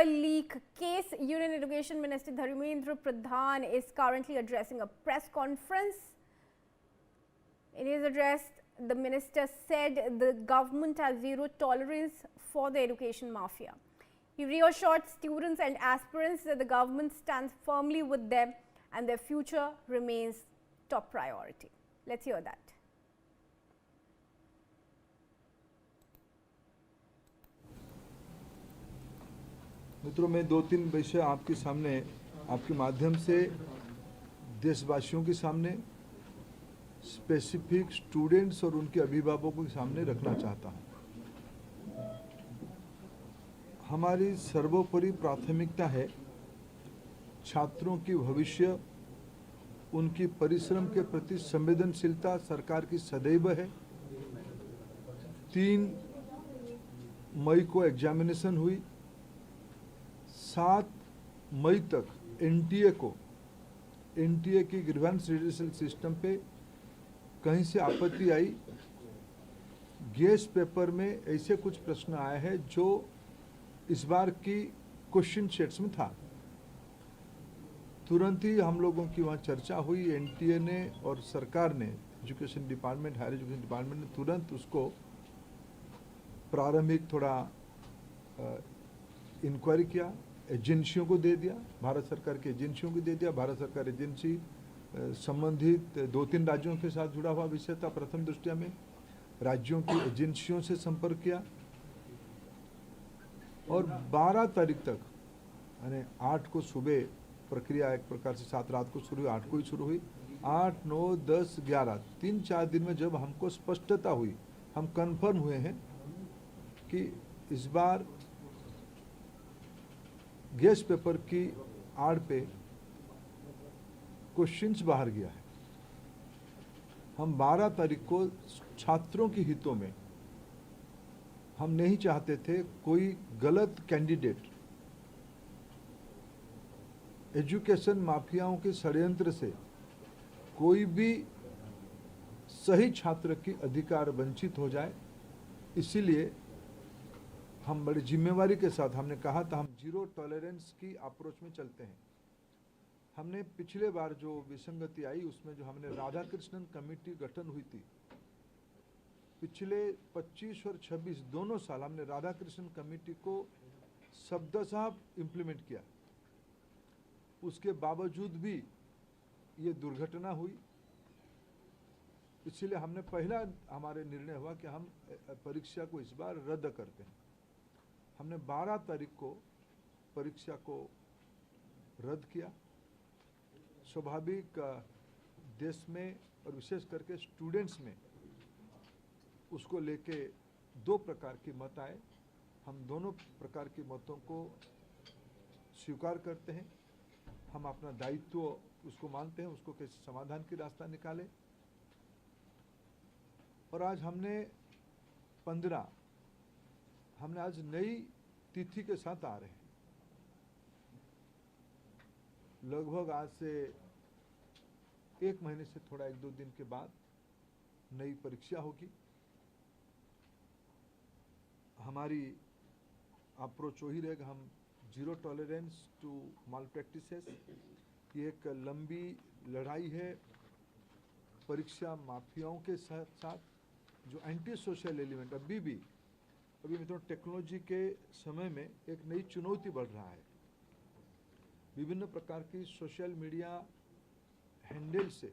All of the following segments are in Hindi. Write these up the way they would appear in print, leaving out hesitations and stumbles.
leak case, Union Education Minister Dharmendra Pradhan is currently addressing a press conference. In his address, the minister said the government has zero tolerance for the education mafia. He reassured students and aspirants that the government stands firmly with them and their future remains top priority. Let's hear that. मित्रों, मैं 2-3 विषय आपके सामने, आपके माध्यम से देशवासियों के सामने, स्पेसिफिक स्टूडेंट्स और उनके अभिभावकों के सामने रखना चाहता हूं। हमारी सर्वोपरि प्राथमिकता है छात्रों की भविष्य, उनकी परिश्रम के प्रति संवेदनशीलता सरकार की सदैव है। 3 मई को एग्जामिनेशन हुई, 7 मई तक एनटीए की ग्रीवेंस रिड्यूसल सिस्टम पे कहीं से आपत्ति आई। गेस्ट पेपर में ऐसे कुछ प्रश्न आए हैं जो इस बार की क्वेश्चन सेट्स में था। तुरंत ही हम लोगों की वहाँ चर्चा हुई। एनटीए ने और सरकार ने, education department, higher education department ने तुरंत उसको प्रारंभिक थोड़ा इंक्वायरी किया, एजेंसियों को दे दिया, भारत सरकार की एजेंसियों को दे दिया। भारत सरकार एजेंसी संबंधित 2-3 राज्यों के साथ जुड़ा हुआ विषय था। प्रथम दृष्टया में राज्यों की एजेंसियों से संपर्क किया और 12 तारीख तक, यानी 8 को सुबह प्रक्रिया एक प्रकार से 7 रात को शुरू हुई, 8 को ही शुरू हुई। 8, 9, 10, 11 3-4 दिन में जब हमको स्पष्टता हुई, हम कंफर्म हुए हैं कि इस बार गेस्ट पेपर की आड़ पे क्वेश्चंस बाहर गया है। हम 12 तारीख को छात्रों के हितों में हम नहीं चाहते थे कोई गलत कैंडिडेट एजुकेशन माफियाओं के षड्यंत्र से कोई भी सही छात्र की अधिकार वंचित हो जाए। इसीलिए हम बड़ी जिम्मेवारी के साथ हमने कहा था हम जीरो टॉलरेंस की अप्रोच में चलते हैं। हमने पिछले बार जो विसंगति आई उसमें जो हमने राधाकृष्णन कमेटी गठन हुई थी, पिछले 25 और 26 दोनों साल हमने राधाकृष्णन कमेटी को शब्दशः इम्प्लीमेंट किया। उसके बावजूद भी ये दुर्घटना हुई। इसलिए हमने पहला हमारे निर्णय हुआ कि हम परीक्षा को इस बार रद्द करते हैं। हमने 12 तारीख को परीक्षा को रद्द किया। स्वाभाविक देश में और विशेष करके स्टूडेंट्स में उसको लेके 2 प्रकार की मत आए। हम दोनों प्रकार की मतों को स्वीकार करते हैं। हम अपना दायित्व उसको मानते हैं, उसको कैसे समाधान की रास्ता निकाले। और आज हमने 15 हमने आज नई तिथि के साथ आ रहे हैं। लगभग आज से 1 महीने से थोड़ा 1-2 दिन के बाद नई परीक्षा होगी। हमारी अप्रोच वही रहेगा, हम zero tolerance to malpractices. ये एक लंबी लड़ाई है परीक्षा माफियाओं के साथ जो एंटी सोशल एलिमेंट अभी मित्रों टेक्नोलॉजी के समय में एक नई चुनौती बढ़ रहा है। विभिन्न प्रकार की सोशल मीडिया हैंडल से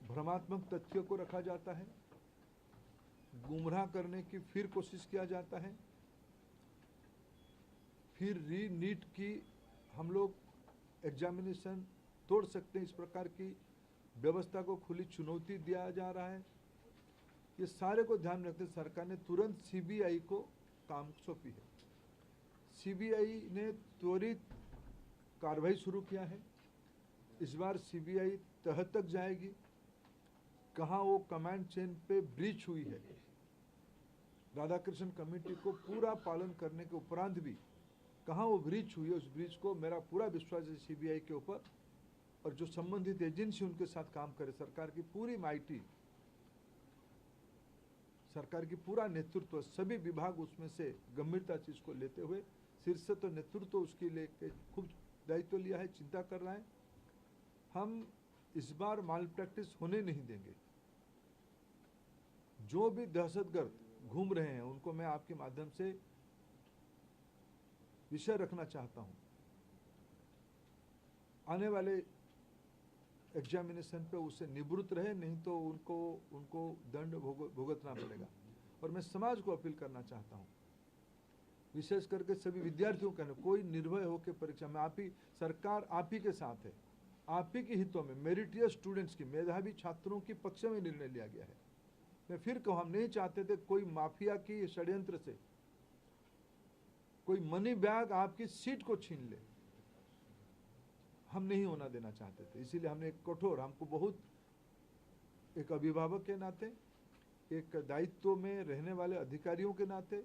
भ्रमात्मक तथ्यों को रखा जाता है, गुमराह करने की फिर कोशिश किया जाता है, फिर नीट की हम लोग एग्जामिनेशन तोड़ सकते हैं, इस प्रकार की व्यवस्था को खुली चुनौती दिया जा रहा है। ये सारे को ध्यान रखते सरकार ने तुरंत सीबीआई को काम सौंपी है। सीबीआई ने त्वरित कार्रवाई शुरू किया है। इस बार सीबीआई तह तक जाएगी, कहाँ वो कमांड चेन पे ब्रीच हुई है। राधाकृष्णन कमेटी को पूरा पालन करने के उपरांत भी कहाँ वो ब्रीच हुई है, उस ब्रीच को मेरा पूरा विश्वास है सीबीआई के ऊपर और जो संबंधित एजेंसी उनके साथ काम करे। सरकार की पूरी माइटी सरकार की पूरा नेतृत्व, सभी विभाग उसमें से गंभीरता से इसको लेते हुए, शीर्ष तो नेतृत्व उसके लेके खूब दायित्व लिया है, चिंता कर रहा है। हम इस बार माल प्रैक्टिस होने नहीं देंगे। जो भी दहशतगर्द घूम रहे हैं उनको मैं आपके माध्यम से विषय रखना चाहता हूं। आने वाले एग्जामिनेशन पे उससे निवृत्त रहे, नहीं तो उनको दंड भुगतना पड़ेगा। और मैं समाज को अपील करना चाहता हूं, विशेष करके सभी विद्यार्थियों का, कोई निर्भय होकर परीक्षा में, सरकार आप ही के साथ है, आप ही के हितों में मेरिटियस स्टूडेंट्स की, मेधावी छात्रों की पक्ष में निर्णय लिया गया है। मैं फिर कहूं, हम नहीं चाहते थे कोई माफिया की षड्यंत्र से कोई मनी बैग आपकी सीट को छीन ले, हम नहीं होना देना चाहते थे। इसीलिए हमने एक कठोर, हमको बहुत, एक अभिभावक के नाते, एक दायित्व में रहने वाले अधिकारियों के नाते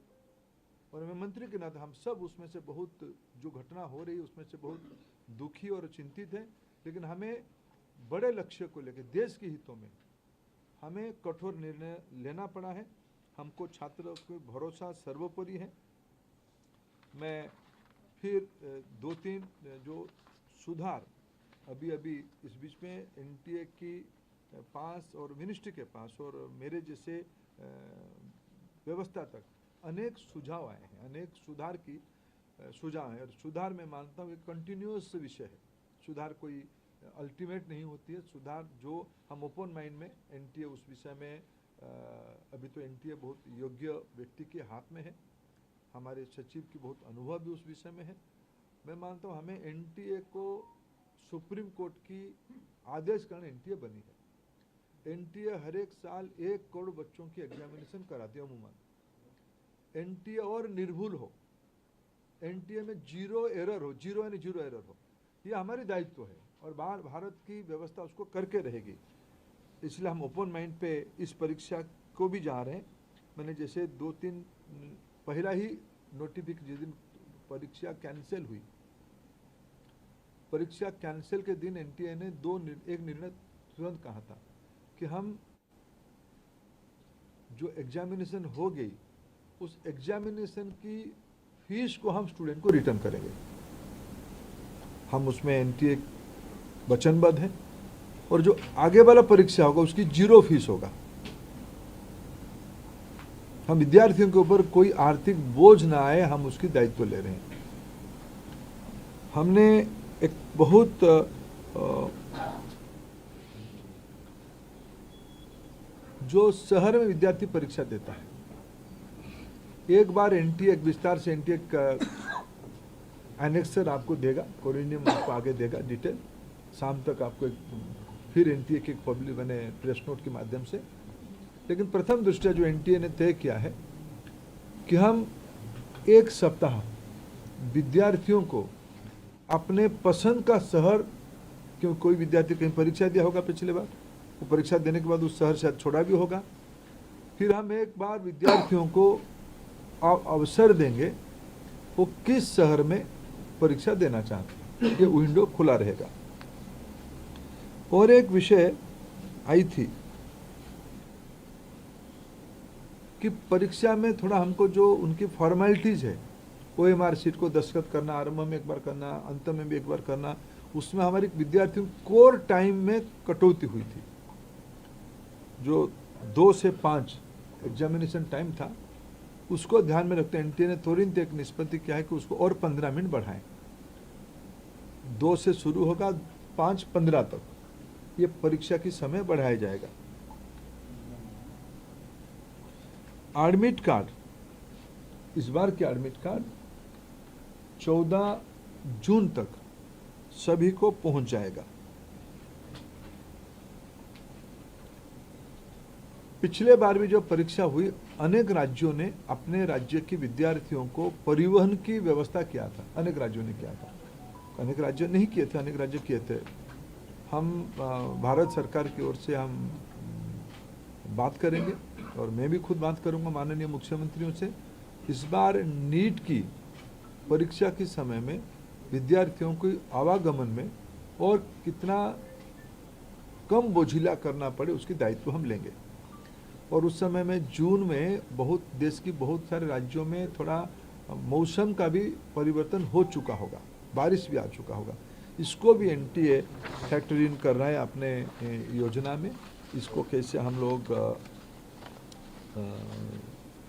और मैं मंत्री के नाते, हम सब उसमें से बहुत, जो घटना हो रही है उसमें से बहुत दुखी और चिंतित हैं। लेकिन हमें बड़े लक्ष्य को लेकर, देश के हितों में हमें कठोर निर्णय लेना पड़ा है। हमको छात्रों को भरोसा सर्वोपरि है। मैं फिर 2-3 जो सुधार अभी इस बीच में एनटीए की पास और मिनिस्ट्री के पास और मेरे जैसे व्यवस्था तक अनेक सुझाव आए हैं, अनेक सुधार की सुझाव है। और सुधार मैं मानता हूँ एक कंटिन्यूअस विषय है। सुधार कोई अल्टीमेट नहीं होती है। सुधार जो हम ओपन माइंड में, एनटीए उस विषय में अभी तो एनटीए बहुत योग्य व्यक्ति के हाथ में है, हमारे सचिव की बहुत अनुभव भी उस विषय में है। मैं मानता हूँ हमें एनटीए को सुप्रीम कोर्ट की आदेश कारण एनटीए बनी है। एनटीए हर एक साल 1 करोड़ बच्चों की एग्जामिनेशन कराती है अमूमन। एनटीए और निर्भुल हो, एनटीए में जीरो एरर हो, जीरो यानी जीरो एरर हो, ये हमारी दायित्व है और भारत की व्यवस्था उसको करके रहेगी। इसलिए हम ओपन माइंड पे इस परीक्षा को भी जा रहे हैं। मैंने जैसे 2-3 पहला ही नोटिफिकेशन, जिस दिन परीक्षा कैंसिल हुई, परीक्षा कैंसिल के दिन एनटीए ने एक निर्णय तुरंत कहा था कि हम जो एग्जामिनेशन हो गई उस एग्जामिनेशन की फीस को हम स्टूडेंट को रिटर्न करेंगे। हम उसमें एनटीए वचनबद्ध है और जो आगे वाला परीक्षा होगा उसकी 0 फीस होगा। हम विद्यार्थियों के ऊपर कोई आर्थिक बोझ ना आए, हम उसकी दायित्व ले रहे हैं। हमने एक बहुत जो शहर में विद्यार्थी परीक्षा देता है, एक बार एनटीए, एक विस्तार से एनटीए का एनेक्सर आपको देगा, कोरिनियम आपको आगे देगा डिटेल, शाम तक आपको फिर एनटीए के पब्लिक बने प्रेस नोट के माध्यम से। लेकिन प्रथम दृष्टया जो एनटीए ने तय किया है कि हम 1 सप्ताह विद्यार्थियों को अपने पसंद का शहर, क्यों कोई विद्यार्थी कहीं परीक्षा दिया होगा पिछले बार, वो परीक्षा देने के बाद उस शहर शायद छोड़ा भी होगा, फिर हम एक बार विद्यार्थियों को अवसर देंगे वो किस शहर में परीक्षा देना चाहते हैं, ये विंडो खुला रहेगा। और एक विषय आई थी कि परीक्षा में थोड़ा हमको जो उनकी फॉर्मेलिटीज है, ओएमआर शीट को दस्तखत करना, आरंभ में एक बार करना, अंत में भी एक बार करना, उसमें हमारे विद्यार्थियों कोर टाइम में कटौती हुई थी। जो 2 से 5 एग्जामिनेशन टाइम था, उसको ध्यान में रखते एनटीए ने तुरंत एक निष्पत्ति किया है कि उसको और 15 मिनट बढ़ाएं। 2 से शुरू होगा, 5:15 तक ये परीक्षा की समय बढ़ाया जाएगा। एडमिट कार्ड, इस बार के एडमिट कार्ड 14 जून तक सभी को पहुंच जाएगा। पिछले बार भी जो परीक्षा हुई, अनेक राज्यों ने अपने राज्य के विद्यार्थियों को परिवहन की व्यवस्था किया था। अनेक राज्यों ने किया था, अनेक राज्य नहीं किए थे, अनेक राज्य किए थे। हम भारत सरकार की ओर से हम बात करेंगे और मैं भी खुद बात करूंगा माननीय मुख्यमंत्रियों से। इस बार नीट की परीक्षा के समय में विद्यार्थियों को आवागमन में और कितना कम बोझिला करना पड़े उसकी दायित्व हम लेंगे। और उस समय में जून में बहुत देश की बहुत सारे राज्यों में थोड़ा मौसम का भी परिवर्तन हो चुका होगा, बारिश भी आ चुका होगा। इसको भी एनटीए फैक्टर इन कर रहा है अपने योजना में। इसको कैसे हम लोग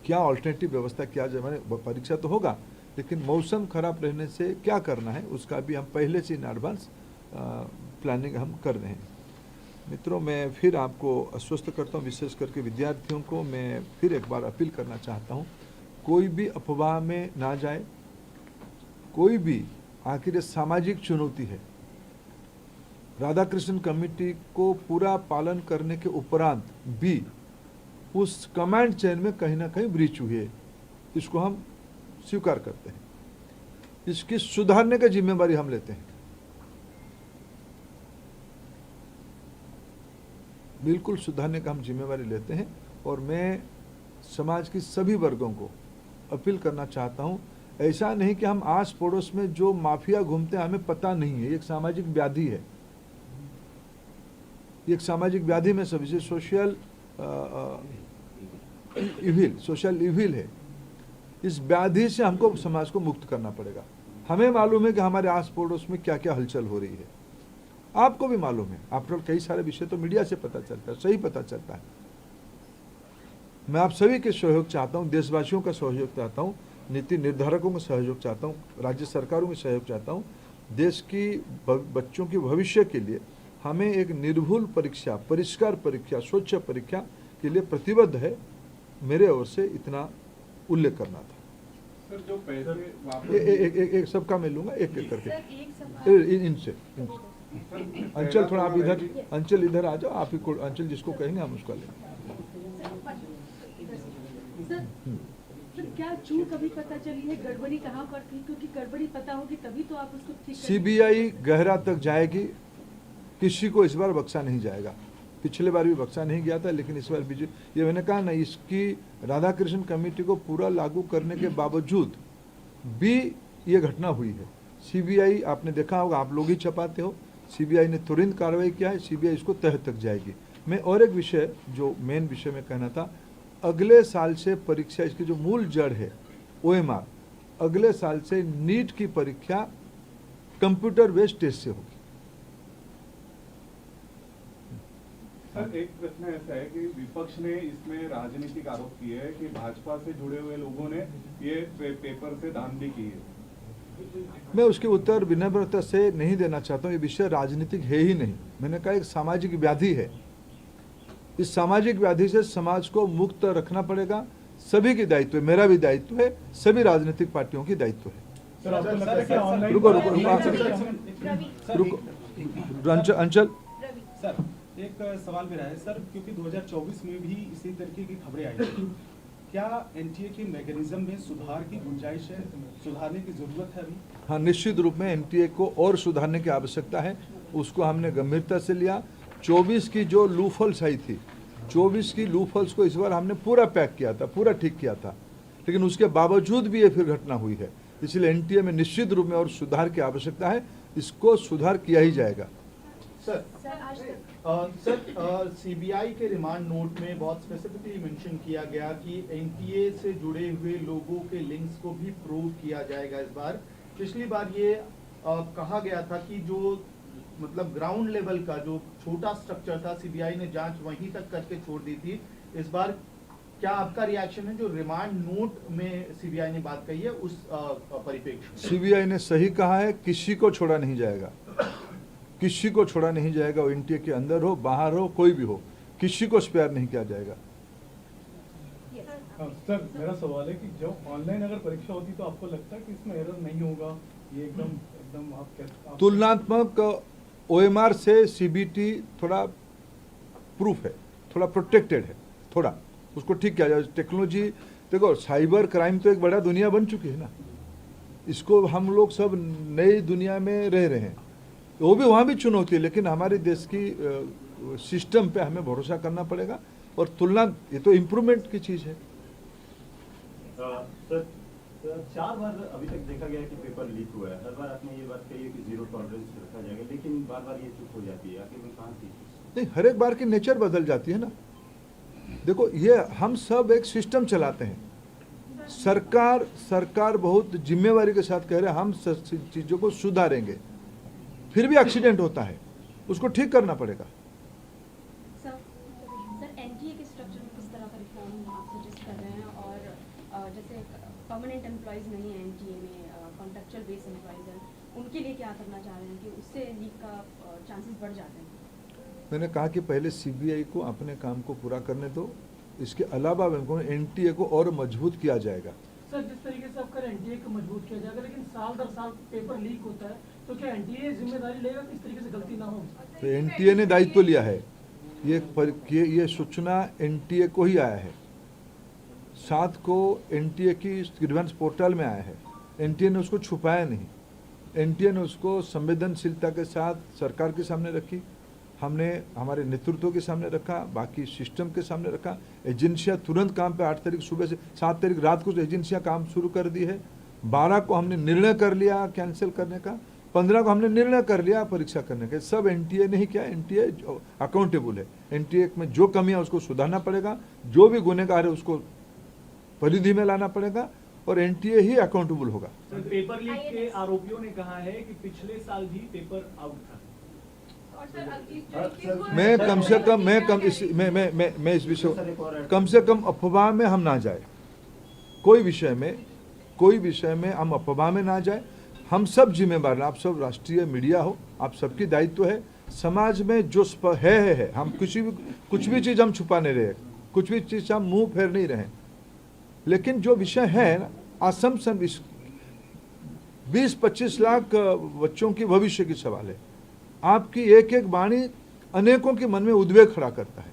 क्या ऑल्टरनेटिव व्यवस्था किया जाए, मैंने परीक्षा तो होगा लेकिन मौसम खराब रहने से क्या करना है उसका भी हम पहले से इन एडवांस प्लानिंग हम कर रहे हैं। मित्रों, मैं फिर आपको आश्वस्त करता हूँ, विशेष करके विद्यार्थियों को मैं फिर एक बार अपील करना चाहता हूँ, कोई भी अफवाह में ना जाए, कोई भी, आखिर ये सामाजिक चुनौती है। राधाकृष्णन कमेटी को पूरा पालन करने के उपरांत भी उस कमांड चेन में कहीं ना कहीं ब्रीच हुई है, इसको हम स्वीकार करते हैं। इसकी सुधारने की जिम्मेदारी हम लेते हैं, बिल्कुल सुधारने का हम जिम्मेदारी लेते हैं। और मैं समाज की सभी वर्गों को अपील करना चाहता हूं, ऐसा नहीं कि हम आस पड़ोस में जो माफिया घूमते हैं हमें पता नहीं है, ये एक सामाजिक व्याधि है, ये एक सामाजिक व्याधि में सभी से सोशल इविल है। इस व्याधि से हमको समाज को मुक्त करना पड़ेगा। हमें मालूम है कि हमारे आस पड़ोस में क्या क्या हलचल हो रही है, आपको भी मालूम है। आफ्टर कई सारे विषय तो मीडिया से पता चलता है, सही पता चलता है। मैं आप सभी के सहयोग चाहता हूं, देशवासियों का सहयोग चाहता हूं, नीति निर्धारकों का सहयोग चाहता हूं, राज्य सरकारों का सहयोग चाहता हूं। देश की बच्चों के भविष्य के लिए हमें एक निर्भुल परीक्षा, परिष्कार परीक्षा, स्वच्छ परीक्षा के लिए प्रतिबद्ध है। मेरे ओर से इतना उल्लेख करना था। सर, जो पैसे वापस एक सबका मैं लूंगा, एक एक करके इनसे। अंचल थोड़ा आप इधर, अंचल इधर आ जाओ, आप ही को अंचल जिसको कहेंगे हम उसका लेंगे। सर, क्या चूक अभी पता चली है, गड़बड़ी कहाँ पर थी? क्योंकि गड़बड़ी पता होगी तभी तो आप उसको ठीक करेंगे। सीबीआई गहरा तक जाएगी, किसी को इस बार बख्शा नहीं जाएगा। पिछले बार भी बख्शा नहीं गया था, लेकिन इस बार बीजेपी, ये मैंने कहा ना, इसकी राधाकृष्णन कमेटी को पूरा लागू करने के बावजूद भी ये घटना हुई है। सीबीआई, आपने देखा होगा, आप लोग ही छपाते हो, सीबीआई ने तुरंत कार्रवाई किया है, सीबीआई इसको तह तक जाएगी। मैं और एक विषय, जो मेन विषय में कहना था, अगले साल से परीक्षा, इसकी जो मूल जड़ है ओएमआर, अगले साल से नीट की परीक्षा कंप्यूटर बेस्ड टेस्ट से होगी। सर, एक प्रश्न ऐसा है कि विपक्ष ने इसमें राजनीतिक आरोप किए हैं कि भाजपा से जुड़े हुए लोगों ने ये पेपर से धांधली की है। मैं उसके उत्तर विनम्रता से नहीं देना चाहता हूँ, ये विषय राजनीतिक है ही नहीं। मैंने कहा एक सामाजिक व्याधि है, इस सामाजिक व्याधि से समाज को मुक्त रखना पड़ेगा। सभी की दायित्व है, मेरा भी दायित्व है, सभी राजनीतिक पार्टियों की दायित्व है। सर, आपको लगता है कि ऑनलाइन रुको अंचल सर, एक सवाल मेरा है सर, क्योंकि 2024 में भी इसी तरीके की खबरें आई थी, क्या एनटीए के मैकेनिज्म में सुधार की गुंजाइश है, सुधारने की जरूरत है अभी? हाँ, निश्चित रूप में एनटीए को और सुधारने की आवश्यकता है, उसको हमने गंभीरता से लिया। 24 की जो लूफॉल्स आई थी, 24 की लूफॉल्स को इस बार हमने पूरा पैक किया था, पूरा ठीक किया था, लेकिन उसके बावजूद भी ये फिर घटना हुई है। इसलिए एनटीए में निश्चित रूप में और सुधार की आवश्यकता है, इसको सुधार किया ही जाएगा। सर, सीबीआई के रिमांड नोट में बहुत स्पेसिफिकली मेंशन किया गया कि एनटीए से जुड़े हुए लोगों के लिंक्स को भी प्रूव किया जाएगा इस बार। पिछली बार ये कहा गया था कि जो मतलब ग्राउंड लेवल का जो छोटा स्ट्रक्चर था, सीबीआई ने जांच वहीं तक करके छोड़ दी थी। इस बार क्या आपका रिएक्शन है, जो रिमांड नोट में सीबीआई ने बात कही है उस परिप्रेक्ष्य? सीबीआई ने सही कहा है, किसी को छोड़ा नहीं जाएगा, किसी को छोड़ा नहीं जाएगा। वो एनटीए के अंदर हो, बाहर हो, कोई भी हो, किसी को स्पेयर नहीं किया जाएगा। सर, मेरा सवाल है कि जब ऑनलाइन अगर परीक्षा होती तो आपको लगता है कि इसमें एरर नहीं होगा? ये एकदम आप तुलनात्मक ओएमआर से सीबीटी थोड़ा प्रूफ है, थोड़ा प्रोटेक्टेड है, थोड़ा उसको ठीक किया जाए। टेक्नोलॉजी देखो, साइबर क्राइम तो एक बड़ा दुनिया बन चुकी है ना, इसको हम लोग सब नई दुनिया में रह रहे हैं, वो भी वहाँ भी चुनौती है, लेकिन हमारे देश की सिस्टम पे हमें भरोसा करना पड़ेगा। और तुलना, ये तो इम्प्रूवमेंट की चीज़ है। सर, 4 बार अभी तक देखा गया है कि पेपर लीक हुआ है। हर बार आपने ये बात कही है कि 0 टॉलरेंस रखा जाएगा, लेकिन बार बार ये चूक हो जाती है, आखिर में कहाँ थी? नहीं, हर एक बार की नेचर बदल जाती है ना। देखो, ये हम सब एक सिस्टम चलाते हैं। सरकार बहुत जिम्मेवारी के साथ कह रहे हैं हम चीज़ों को सुधारेंगे, फिर भी एक्सीडेंट होता है, उसको ठीक करना पड़ेगा। सर एनटीए के स्ट्रक्चर में किस तरह का रिफॉर्म आप सजेस्ट कर रहे हैं? और जैसे परमानेंट एम्प्लॉयज़ नहीं है एनटीए में, कॉन्ट्रैक्चुअल बेस एम्प्लॉयज़ हैं, उनके लिए क्या करना चाह रहे हैं कि उससे लीक का चांसेस बढ़ जाते हैं? मैंने कहा कि पहले सीबीआई को अपने काम को पूरा करने दो, इसके अलावा एनटीए को और मजबूत किया जाएगा। सर, जिस तरीके से आपका एनटीए को मजबूत किया जाएगा, लेकिन साल दर साल पेपर लीक होता है, तो क्या एनटीए जिम्मेदारी लेगा कि इस तरीके से गलती ना हो? तो एनटीए ने दायित्व लिया है, ये सूचना एनटीए को ही आया है, 7 को एनटीए की ग्रीवेंस पोर्टल में आया है। एनटीए ने उसको छुपाया नहीं, एनटीए ने उसको संवेदनशीलता के साथ सरकार के सामने रखी, हमने हमारे नेतृत्व के सामने रखा, बाकी सिस्टम के सामने रखा। एजेंसियां तुरंत काम पे 8 तारीख सुबह से 7 तारीख रात को एजेंसियां काम शुरू कर दी है। 12 को हमने निर्णय कर लिया कैंसिल करने का, 15 को हमने निर्णय कर लिया परीक्षा करने का। सब एनटीए ने ही किया, एनटीए अकाउंटेबल है। एनटीए में जो कमियां उसको सुधारना पड़ेगा, जो भी गुनहगार है उसको परिधि में लाना पड़ेगा, और एनटीए ही अकाउंटेबल होगा। पेपर लीक के आरोपियों ने कहा है कि पिछले साल भी पेपर आउट था। मैं कम से कम मैं इस विषय कम से कम अफवाह में हम ना जाए, कोई विषय में हम अफवाह में ना जाए। हम सब जिम्मेदार हैं, आप सब राष्ट्रीय मीडिया हो, आप सबकी दायित्व है। समाज में जो है हम कुछ भी चीज़ हम छुपा नहीं रहे, कुछ भी चीज़ हम मुंह फेर नहीं रहे। लेकिन जो विषय है असम्पशन 20-25 लाख बच्चों की भविष्य की सवाल है। आपकी एक एक वाणी अनेकों के मन में उद्वेग खड़ा करता है।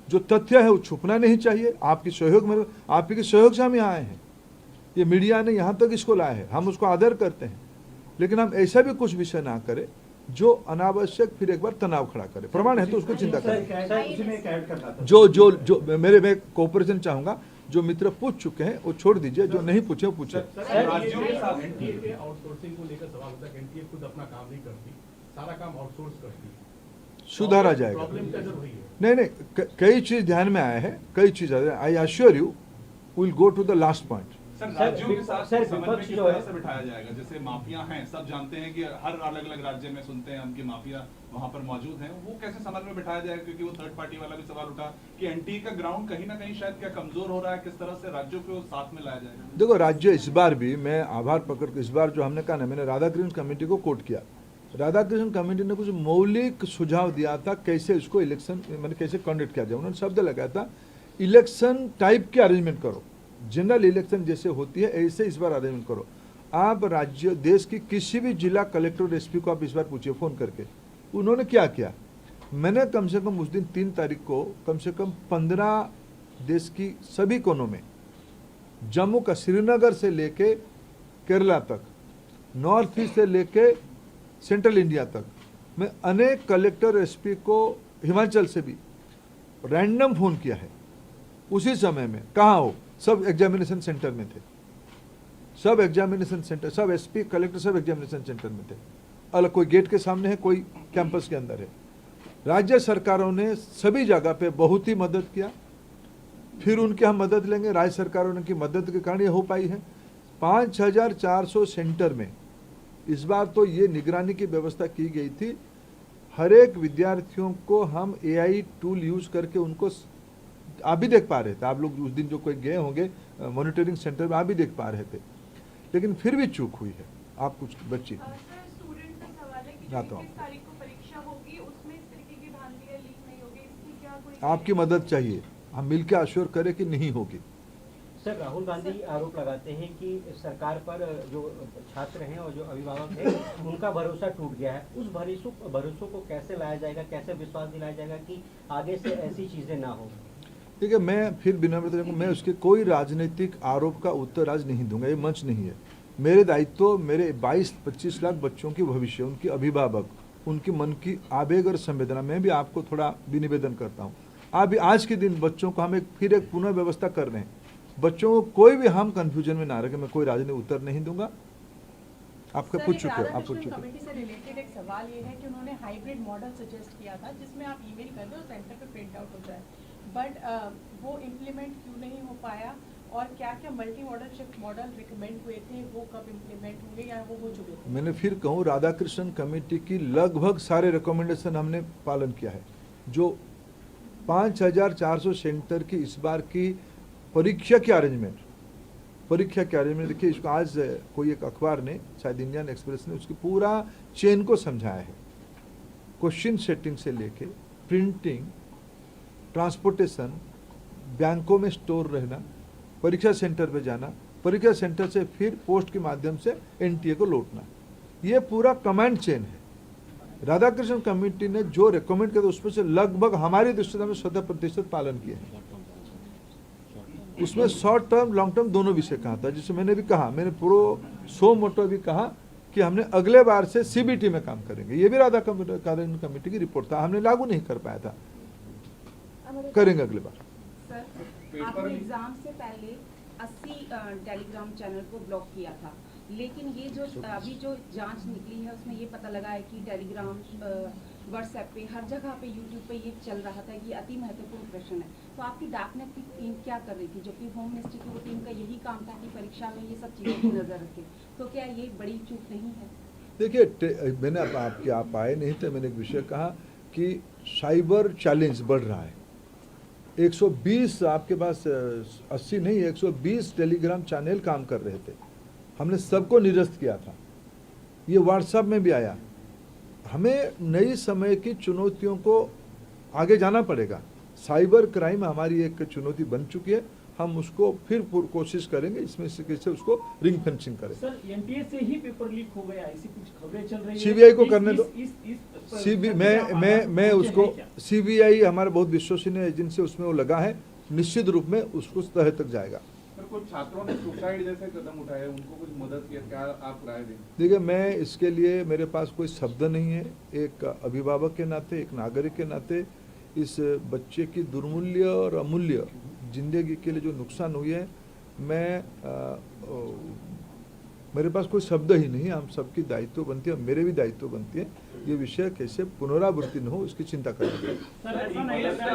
जो तथ्य है वो छुपना नहीं चाहिए। आपके सहयोग से हम यहाँ आए हैं, ये मीडिया ने यहाँ तक इसको लाया है, हम उसको आदर करते हैं। लेकिन हम ऐसा भी कुछ विषय ना करें जो अनावश्यक फिर एक बार तनाव खड़ा करे। प्रमाण है तो उसको चिंता करें। जो मैं कोऑपरेशन चाहूंगा, जो मित्र पूछ चुके हैं वो छोड़ दीजिए, जो नहीं पूछे वो पूछे। राज्यों के साथ एनटीए के आउटसोर्सिंग को लेकर सवाल होता है कि एनटीए खुद अपना काम नहीं करती, सारा काम आउटसोर्स करती है, सुधारा जाएगा। प्रॉब्लम क्या वही है? नहीं, कई चीज ध्यान में आया है, कई चीज। I assure you will go to the last point. Sir, राज्यों के साथ समन्वय किस तरह से बिठाया जाएगा? जैसे माफिया हैं, सब जानते हैं कि हर अलग अलग राज्य में सुनते हैं हम कि माफिया वहां पर मौजूद हैं, वो कैसे समन्वय बिठाया जाएगा? क्योंकि वो थर्ड पार्टी वाला भी सवाल उठा कि एनटीए का ग्राउंड कहीं ना कहीं शायद क्या कमजोर हो रहा है, किस तरह से राज्यों को साथ में लाया जाएगा? देखो, राज्य इस बार भी, मैं आभार पकड़ के इस बार जो हमने कहा ना, मैंने राधाकृष्ण कमेटी को कोट किया। राधाकृष्ण कमेटी ने कुछ मौलिक सुझाव दिया था कैसे इसको इलेक्शन मैंने कैसे कंडक्ट किया जाए। उन्होंने शब्द लगाया था इलेक्शन टाइप के अरेंजमेंट करो, जनरल इलेक्शन जैसे होती है ऐसे इस बार अरेंजमेंट करो। आप राज्य देश की किसी भी जिला कलेक्टर एसपी को आप इस बार पूछिए फोन करके, उन्होंने क्या किया। मैंने कम से कम उस दिन 3 तारीख को कम से कम 15 देश की सभी कोनों में, जम्मू का श्रीनगर से लेके केरला तक, नॉर्थ ईस्ट से लेके सेंट्रल इंडिया तक, मैं अनेक कलेक्टर एसपी को हिमाचल से भी रैंडम फोन किया है। उसी समय में कहाँ हो, सब एग्जामिनेशन सेंटर में थे, सब एग्जामिनेशन सेंटर, सब एसपी कलेक्टर सब एग्जामिनेशन सेंटर में थे। अलग कोई गेट के सामने है, कोई कैंपस के अंदर है। राज्य सरकारों ने सभी जगह पे बहुत ही मदद किया, फिर उनके हम मदद लेंगे। राज्य सरकारों ने की मदद के कारण ये हो पाई है। 5400 सेंटर में इस बार तो ये निगरानी की व्यवस्था की गई थी। हर एक विद्यार्थियों को हम एआई टूल यूज करके उनको, आप भी देख पा रहे थे, आप लोग उस दिन जो कोई गए होंगे मॉनिटरिंग सेंटर में, आप भी देख पा रहे थे। लेकिन फिर भी चूक हुई है। आप कुछ बच्ची आपकी मदद चाहिए, हम मिलकर अश्योर करें कि नहीं होगी। सर, राहुल गांधी आरोप लगाते हैं कि सरकार पर जो छात्र हैं और जो अभिभावक हैं उनका भरोसा टूट गया है। उस भरोसों को कैसे लाया जाएगा, कैसे विश्वास दिलाया जाएगा कि आगे से ऐसी चीजें ना हो? ठीक है, मैं फिर विनम्र, मैं उसके कोई राजनीतिक आरोप का उत्तर आज नहीं दूंगा, ये मंच नहीं है। मेरे दायित्व मेरे 22-25 लाख बच्चों की भविष्य, उनके अभिभावक, उनके मन की आवेग और संवेदना, मैं भी आपको थोड़ा भी निवेदन करता हूँ। आप भी आज के दिन बच्चों को हम फिर एक पुनः व्यवस्था कर रहे हैं। बच्चों को कोई भी हम कंफ्यूजन में ना रखे, मैं कोई राजनीतिक उत्तर नहीं दूंगा। आपका पूछ चुके हो, आप पूछ चुके हो। कमेटी से रिलेटेड एक सवाल ये है कि उन्होंने हाइब्रिड मॉडल सजेस्ट किया था जिसमें आप ईमेल कर दो, सेंटर पे प्रिंट आउट हो जाए। बट वो इम्प्लीमेंट क्यों नहीं हो पाया, और क्या क्या multi modal shift model recommend हुए थे, वो कब इम्प्लीमेंट होंगे या वो हो चुके थे? मैंने फिर कहूँ, राधाकृष्णन कमेटी की लगभग सारे रिकमेंडेशन हमने पालन किया है। जो 5400 सेंटर की इस बार की परीक्षा की अरेंजमेंट देखिए, इसको आज कोई एक अखबार ने, शायद इंडियन एक्सप्रेस ने, उसकी पूरा चेन को समझाया है। क्वेश्चन सेटिंग से लेके प्रिंटिंग, ट्रांसपोर्टेशन, बैंकों में स्टोर रहना, परीक्षा सेंटर पे जाना, परीक्षा सेंटर से फिर पोस्ट के माध्यम से एनटीए को लौटना, ये पूरा कमांड चेन है। राधाकृष्णन कमेटी ने जो रिकमेंड किया उसमें से लगभग हमारी दृष्टि में 100% पालन किए हैं। उसमें शॉर्ट टर्म लॉन्ग टर्म दोनों विषय कहा था, जिससे मैंने भी कहा, मैंने पूरा सो मोटो भी कहा कि हमने अगले बार से सीबीटी में काम करेंगे। ये भी राधाकृष्णन कमेटी की रिपोर्ट था, हमने लागू नहीं कर पाया था, करेंगे अगले बार। सर, आपने एग्जाम से पहले 80 टेलीग्राम चैनल को ब्लॉक किया था, लेकिन ये जो अभी जो जांच निकली है उसमें ये पता लगा है कि टेलीग्राम, व्हाट्सएप पे, हर जगह पे, यूट्यूब पे ये चल रहा था कि अति महत्वपूर्ण प्रश्न है। तो आपकी डार्कनेट की टीम क्या कर रही थी, जबकि होम मिनिस्ट्री की वो टीम का यही काम था कि परीक्षा में ये सब चीज़ों की नज़र रखे, तो क्या ये बड़ी चूक नहीं है? देखिए, मैंने आप आए नहीं थे, मैंने एक विषय कहा कि साइबर चैलेंज बढ़ रहा है। 120 आपके पास 80 नहीं, 120 टेलीग्राम चैनल काम कर रहे थे, हमने सबको निरस्त किया था। ये व्हाट्सएप में भी आया। हमें नई समय की चुनौतियों को आगे जाना पड़ेगा। साइबर क्राइम हमारी एक चुनौती बन चुकी है, हम उसको फिर कोशिश करेंगे इसमें से कैसे उसको रिंग फेंसिंग करें। सर, एनटीए से ही पेपर लीक हो गया, ऐसी कुछ खबरें चल रही है। सीबीआई को करने दो। मैं उसको, सीबीआई हमारा बहुत विश्वसनीय एजेंसी, उसमें वो लगा है, निश्चित रूप में उसको तह तक जाएगा। कुछ छात्रों ने सुसाइड जैसे कदम उठाए, उनको कुछ मदद किया, क्या आप राय दें? देखिए, मैं इसके लिए, मेरे पास कोई शब्द नहीं है। एक अभिभावक के नाते, एक नागरिक के नाते, इस बच्चे की दुर्मूल्य और अमूल्य जिंदगी के लिए जो नुकसान हुई है, मेरे पास कोई शब्द ही नहीं। हम सबकी दायित्व बनती है, मेरे भी दायित्व बनती है, ये विषय कैसे पुनरावृत्ति न हो इसकी चिंता करनी है। सर, ऐसा नहीं लगता है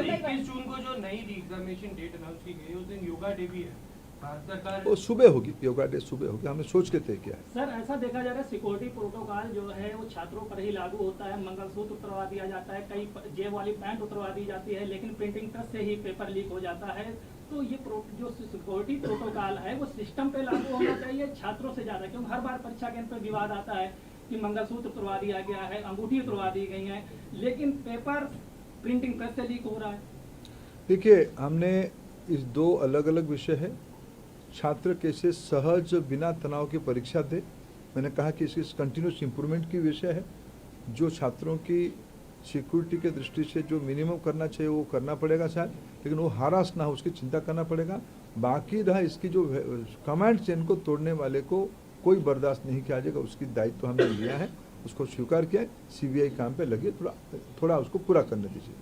21 जून को जो नई एग्जामिनेशन डेट अनाउंस की गई, उस दिन योगा डे भी है, वो सुबह होगी, योगा डे सुबह होगी, हमने सोच के तय किया है। सर, ऐसा देखा जा रहा है सिक्योरिटी प्रोटोकॉल जो है वो छात्रों पर ही लागू होता है, मंगलसूत्र उतरवा दिया जाता है, कई जेब वाली पैंट उतरवा दी जाती है, लेकिन प्रिंटिंग प्रेस से ही पेपर लीक हो जाता है। तो ये जो सिक्योरिटी प्रोटोकॉल है वो सिस्टम पे लागू होना चाहिए छात्रों से ज्यादा, क्योंकि हर बार परीक्षा केंद्र पे विवाद आता है कि मंगलसूत्र उतरवा दिया गया है, अंगूठी उतरवा दी गई है, लेकिन पेपर प्रिंटिंग प्रेस से लीक हो रहा है। देखिए, हमने इस दो अलग अलग विषय है, छात्र कैसे सहज बिना तनाव की परीक्षा दे। मैंने कहा कि इसकी कंटिन्यूस इम्प्रूवमेंट की विषय है। जो छात्रों की सिक्योरिटी के दृष्टि से जो मिनिमम करना चाहिए वो करना पड़ेगा शायद, लेकिन वो हरास ना हो उसकी चिंता करना पड़ेगा। बाकी रहा इसकी जो कमांड चेन को तोड़ने वाले को कोई बर्दाश्त नहीं किया जाएगा, उसकी दायित्व हमने लिया है, उसको स्वीकार किया है। सीबीआई काम पे लगी, थोड़ा उसको पूरा करने दीजिए।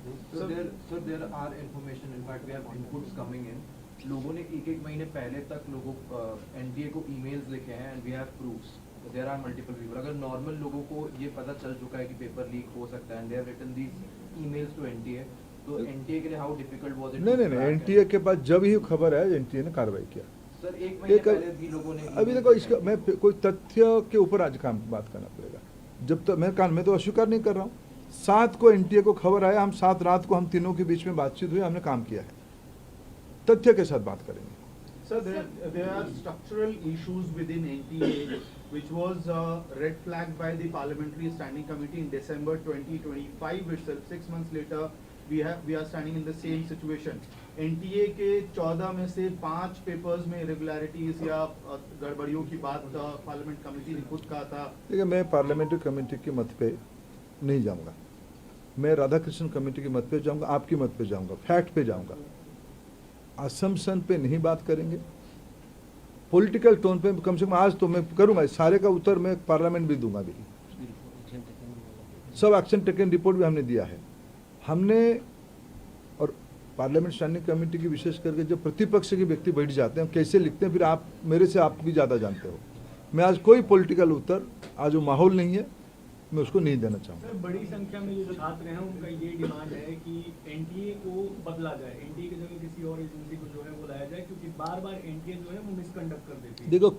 There are information, in fact we have inputs coming in. लोगों ने एक महीने पहले तक लोगों एनटीए को ईमेल्स लिखे हैं and we have proofs. There are multiple people. अगर नॉर्मल लोगों को ये पता चल चुका है कि पेपर लीक हो सकता है and they have written these emails to NTA, तो एनटीए के लिए हाउ डिफिकल्ट वाज इट? नहीं, एनटीए के पास जब ही खबर है एनटीए ने कार्रवाई किया। सर, एक महीने पहले भी लोगों ने, अभी देखो इसका मैं कोई तथ्य के ऊपर आज काम बात करना पड़ेगा। जब तक मैं तो अस्वीकार नहीं कर रहा हूँ। 7 को एनटीए को खबर आया, हम 7 रात को हम तीनों के बीच में बातचीत हुई, हमने काम किया है, तथ्य के साथ बात करेंगे। Sir, there are structural issues within NTA which was red flagged by the Parliamentary Standing Committee in December 2025 itself. 6 months later, we are standing in the same situation. NTA के 14 में से 5 पेपर्स में irregularities या गड़बड़ियों की बात पार्लियामेंट कमेटी ने खुद कहा था। देखिए, मैं पार्लियामेंट्री कमेटी के मत पे नहीं जाऊंगा, मैं राधाकृष्णन कमेटी के मत पे जाऊंगा, आपकी मत पे जाऊंगा, फैक्ट पे जाऊंगा। असम्पशन पे नहीं बात करेंगे, पॉलिटिकल टोन पे कम से कम आज तो मैं करूंगा। सारे का उत्तर मैं पार्लियामेंट भी दूंगा, भी सब एक्शन टेकन रिपोर्ट भी हमने दिया है। हमने और पार्लियामेंट स्टैंडिंग कमेटी की विशेष करके जब प्रतिपक्ष के व्यक्ति बैठ जाते हैं कैसे लिखते हैं, फिर आप मेरे से आप भी ज़्यादा जानते हो। मैं आज कोई पॉलिटिकल उत्तर, आज वो माहौल नहीं है, मैं उसको नहीं देना चाहूँगा। सर, बड़ी संख्या में जो छात्र हैं उनका ये डिमांड है कि एनटीए को बदला जाए, एनटीए की जगह किसी और एजेंसी को जो है वो लाया जाए, क्योंकि बार बार एनटीए जो है वो मिसकंडक्ट कर देती है। देखो